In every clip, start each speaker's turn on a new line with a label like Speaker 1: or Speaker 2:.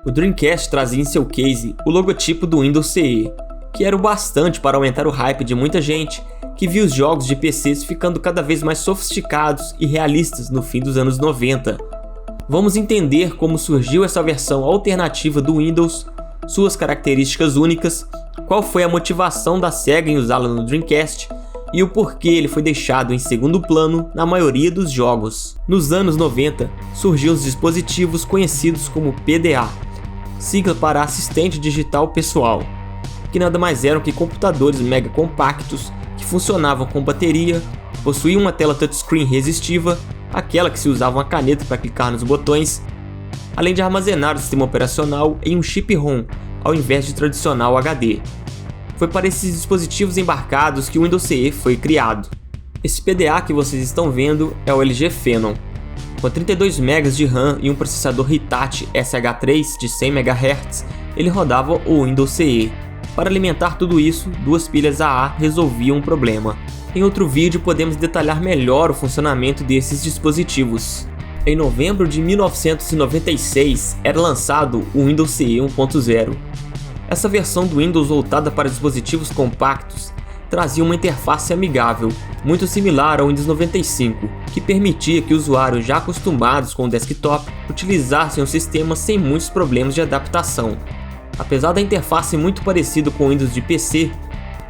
Speaker 1: O Dreamcast trazia em seu case o logotipo do Windows CE, que era o bastante para aumentar o hype de muita gente que viu os jogos de PCs ficando cada vez mais sofisticados e realistas no fim dos anos 90. Vamos entender como surgiu essa versão alternativa do Windows, suas características únicas, qual foi a motivação da Sega em usá-lo no Dreamcast e o porquê ele foi deixado em segundo plano na maioria dos jogos. Nos anos 90, surgiram os dispositivos conhecidos como PDA, sigla para Assistente Digital Pessoal, que nada mais eram que computadores mega compactos que funcionavam com bateria, possuíam uma tela touchscreen resistiva, aquela que se usava uma caneta para clicar nos botões, além de armazenar o sistema operacional em um chip ROM, ao invés de tradicional HD. Foi para esses dispositivos embarcados que o Windows CE foi criado. Esse PDA que vocês estão vendo é o LG Phenom. Com 32 MB de RAM e um processador Hitachi SH3 de 100 MHz, ele rodava o Windows CE. Para alimentar tudo isso, duas pilhas AA resolviam o problema. Em outro vídeo podemos detalhar melhor o funcionamento desses dispositivos. Em novembro de 1996 era lançado o Windows CE 1.0. Essa versão do Windows voltada para dispositivos compactos trazia uma interface amigável, muito similar ao Windows 95, que permitia que usuários já acostumados com o desktop utilizassem o sistema sem muitos problemas de adaptação. Apesar da interface muito parecida com o Windows de PC,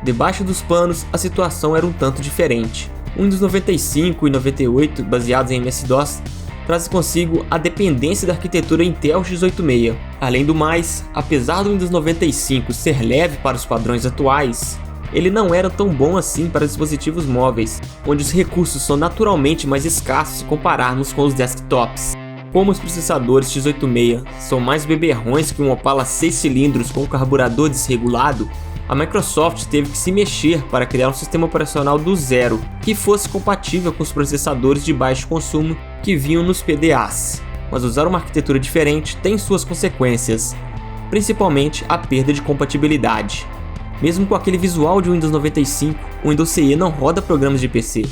Speaker 1: debaixo dos panos a situação era um tanto diferente. O Windows 95 e 98, baseados em MS-DOS, traz consigo a dependência da arquitetura Intel x86. Além do mais, apesar do Windows 95 ser leve para os padrões atuais, ele não era tão bom assim para dispositivos móveis, onde os recursos são naturalmente mais escassos se compararmos com os desktops. Como os processadores x86 são mais beberrões que um Opala 6 cilindros com carburador desregulado, a Microsoft teve que se mexer para criar um sistema operacional do zero que fosse compatível com os processadores de baixo consumo que vinham nos PDAs. Mas usar uma arquitetura diferente tem suas consequências, principalmente a perda de compatibilidade. Mesmo com aquele visual de Windows 95, o Windows CE não roda programas de PC.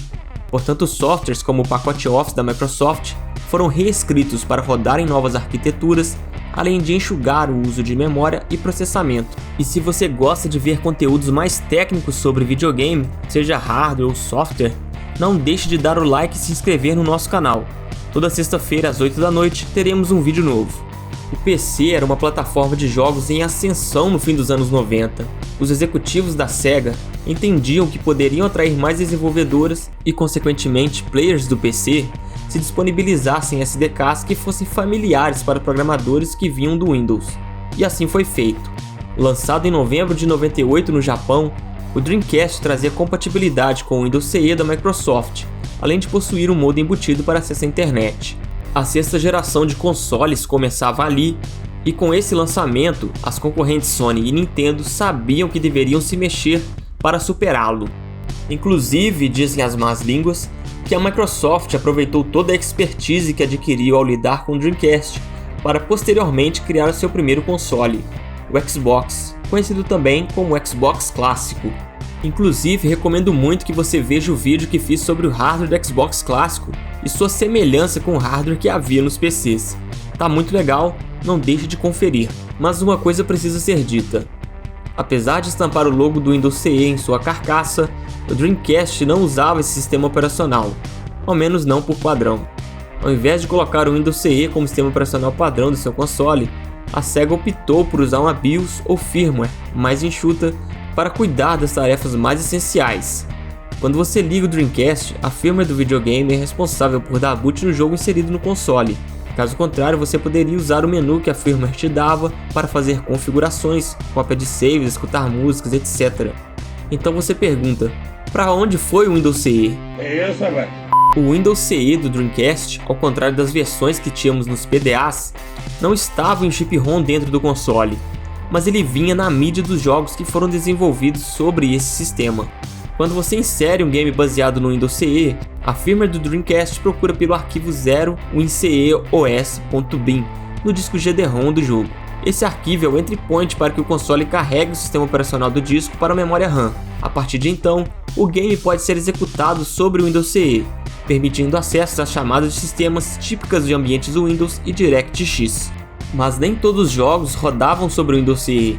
Speaker 1: Portanto, softwares como o pacote Office da Microsoft foram reescritos para rodar em novas arquiteturas, além de enxugar o uso de memória e processamento. E se você gosta de ver conteúdos mais técnicos sobre videogame, seja hardware ou software, não deixe de dar o like e se inscrever no nosso canal. Toda sexta-feira às 8 da noite teremos um vídeo novo. O PC era uma plataforma de jogos em ascensão no fim dos anos 90. Os executivos da Sega entendiam que poderiam atrair mais desenvolvedoras e, consequentemente, players do PC se disponibilizassem SDKs que fossem familiares para programadores que vinham do Windows. E assim foi feito. Lançado em novembro de 98 no Japão, o Dreamcast trazia compatibilidade com o Windows CE da Microsoft, além de possuir um modem embutido para acesso à internet. A sexta geração de consoles começava ali, e com esse lançamento, as concorrentes Sony e Nintendo sabiam que deveriam se mexer para superá-lo. Inclusive, dizem as más línguas, que a Microsoft aproveitou toda a expertise que adquiriu ao lidar com o Dreamcast para posteriormente criar o seu primeiro console, o Xbox, conhecido também como o Xbox clássico. Inclusive, recomendo muito que você veja o vídeo que fiz sobre o hardware do Xbox clássico e sua semelhança com o hardware que havia nos PCs. Tá muito legal, não deixe de conferir. Mas uma coisa precisa ser dita. Apesar de estampar o logo do Windows CE em sua carcaça, o Dreamcast não usava esse sistema operacional, ao menos não por padrão. Ao invés de colocar o Windows CE como sistema operacional padrão do seu console, a Sega optou por usar uma BIOS ou firmware mais enxuta para cuidar das tarefas mais essenciais. Quando você liga o Dreamcast, a firmware do videogame é responsável por dar boot no jogo inserido no console. Caso contrário, você poderia usar o menu que a firmware te dava para fazer configurações, cópia de saves, escutar músicas, etc. Então você pergunta, para onde foi o Windows CE?
Speaker 2: É isso, velho.
Speaker 1: O Windows CE do Dreamcast, ao contrário das versões que tínhamos nos PDAs, não estava em um chip ROM dentro do console, mas ele vinha na mídia dos jogos que foram desenvolvidos sobre esse sistema. Quando você insere um game baseado no Windows CE, a firmware do Dreamcast procura pelo arquivo 0 winceos.bin no disco GD-ROM do jogo. Esse arquivo é o entry point para que o console carregue o sistema operacional do disco para a memória RAM. A partir de então, o game pode ser executado sobre o Windows CE, permitindo acesso às chamadas de sistemas típicas de ambientes Windows e DirectX. mas nem todos os jogos rodavam sobre o Windows CE.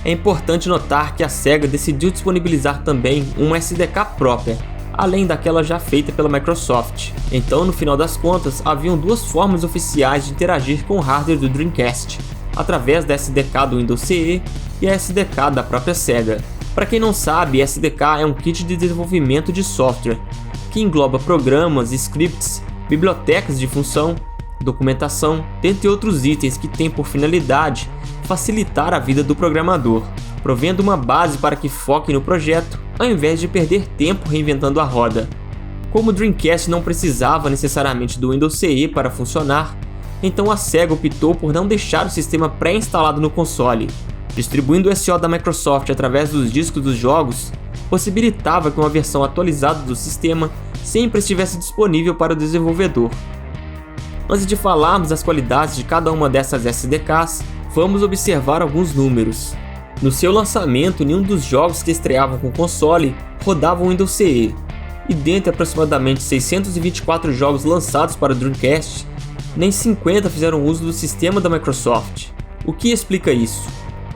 Speaker 1: É importante notar que a Sega decidiu disponibilizar também uma SDK própria, além daquela já feita pela Microsoft. Então, no final das contas, haviam duas formas oficiais de interagir com o hardware do Dreamcast, através da SDK do Windows CE e a SDK da própria Sega. Para quem não sabe, SDK é um kit de desenvolvimento de software, que engloba programas, scripts, bibliotecas de função, documentação, dentre outros itens que têm por finalidade facilitar a vida do programador, provendo uma base para que foque no projeto, ao invés de perder tempo reinventando a roda. Como o Dreamcast não precisava necessariamente do Windows CE para funcionar, então a Sega optou por não deixar o sistema pré-instalado no console. Distribuindo o SO da Microsoft através dos discos dos jogos, possibilitava que uma versão atualizada do sistema sempre estivesse disponível para o desenvolvedor. Antes de falarmos das qualidades de cada uma dessas SDKs, vamos observar alguns números. No seu lançamento, nenhum dos jogos que estreavam com o console rodava o Windows CE, e dentre aproximadamente 624 jogos lançados para o Dreamcast, nem 50 fizeram uso do sistema da Microsoft. O que explica isso?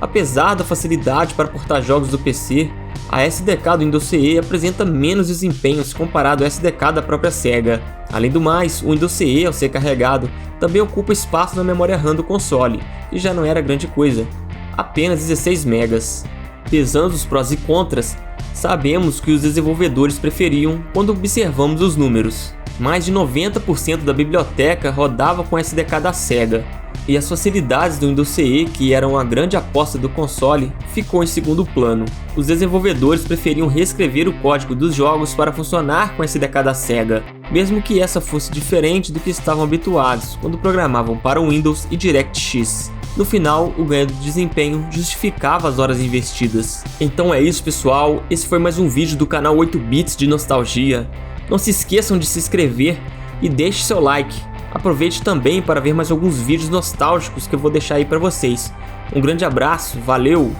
Speaker 1: Apesar da facilidade para portar jogos do PC, a SDK do Windows CE apresenta menos desempenho se comparado ao SDK da própria Sega. Além do mais, o Windows CE, ao ser carregado, também ocupa espaço na memória RAM do console, que já não era grande coisa, apenas 16 MB. Pesando os prós e contras, sabemos que os desenvolvedores preferiam quando observamos os números. Mais de 90% da biblioteca rodava com SDK da Sega, e as facilidades do Windows CE, que eram a grande aposta do console, ficou em segundo plano. Os desenvolvedores preferiam reescrever o código dos jogos para funcionar com a SDK da Sega, mesmo que essa fosse diferente do que estavam habituados quando programavam para o Windows e DirectX. No final, o ganho de desempenho justificava as horas investidas. Então é isso, pessoal, esse foi mais um vídeo do canal 8 Bits de Nostalgia. Não se esqueçam de se inscrever e deixe seu like. Aproveite também para ver mais alguns vídeos nostálgicos que eu vou deixar aí para vocês. Um grande abraço, valeu!